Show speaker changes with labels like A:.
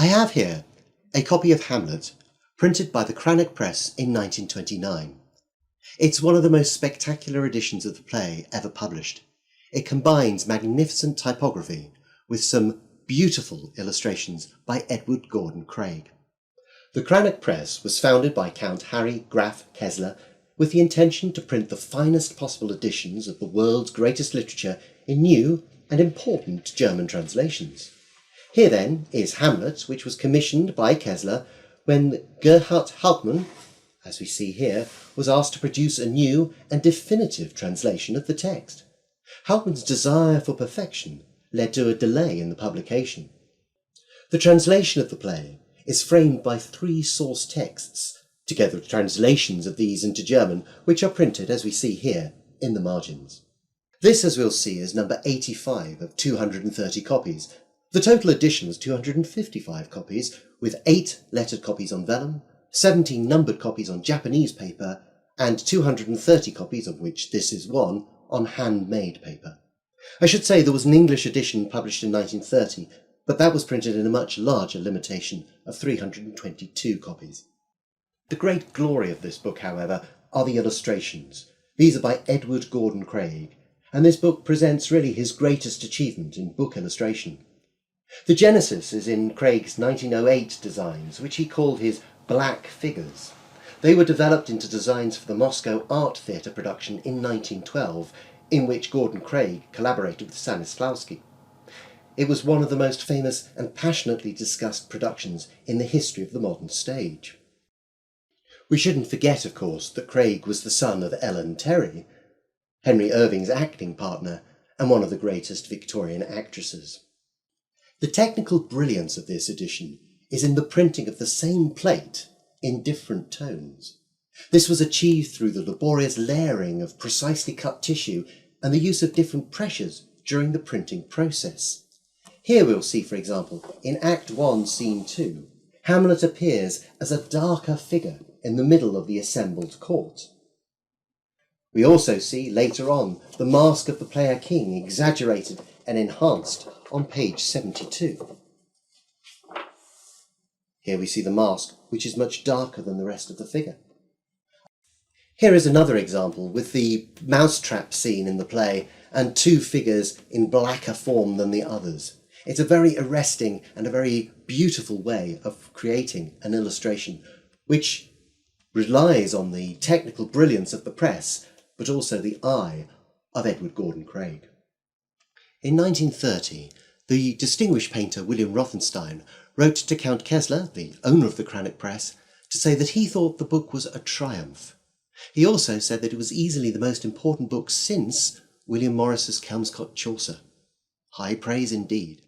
A: I have here a copy of Hamlet, printed by the Cranach Press in 1929. It's one of the most spectacular editions of the play ever published. It combines magnificent typography with some beautiful illustrations by Edward Gordon Craig. The Cranach Press was founded by Count Harry Graf Kessler with the intention to print the finest possible editions of the world's greatest literature in new and important German translations. Here then is Hamlet, which was commissioned by Kessler when Gerhard Hauptmann, as we see here, was asked to produce a new and definitive translation of the text. Hauptmann's desire for perfection led to a delay in the publication. The translation of the play is framed by 3 source texts, together with translations of these into German, which are printed, as we see here, in the margins. This, as we'll see, is number 85 of 230 copies. The total edition was 255 copies, with 8 lettered copies on vellum, 17 numbered copies on Japanese paper, and 230 copies, of which this is one, on handmade paper. I should say there was an English edition published in 1930, but that was printed in a much larger limitation of 322 copies. The great glory of this book, however, are the illustrations. These are by Edward Gordon Craig, and this book presents really his greatest achievement in book illustration. The genesis is in Craig's 1908 designs, which he called his black figures. They were developed into designs for the Moscow Art Theatre production in 1912, in which Gordon Craig collaborated with Stanislavski. It was one of the most famous and passionately discussed productions in the history of the modern stage. We shouldn't forget, of course, that Craig was the son of Ellen Terry, Henry Irving's acting partner and one of the greatest Victorian actresses. The technical brilliance of this edition is in the printing of the same plate in different tones. This was achieved through the laborious layering of precisely cut tissue and the use of different pressures during the printing process. Here we'll see, for example, in Act 1, Scene 2, Hamlet appears as a darker figure in the middle of the assembled court. We also see later on the mask of the player king exaggerated and enhanced on page 72. Here we see the mask, which is much darker than the rest of the figure. Here is another example with the mousetrap scene in the play and 2 figures in blacker form than the others. It's a very arresting and a very beautiful way of creating an illustration, which relies on the technical brilliance of the press, but also the eye of Edward Gordon Craig. In 1930, the distinguished painter William Rothenstein wrote to Count Kessler, the owner of the Cranach Press, to say that he thought the book was a triumph. He also said that it was easily the most important book since William Morris's Kelmscott Chaucer. High praise indeed.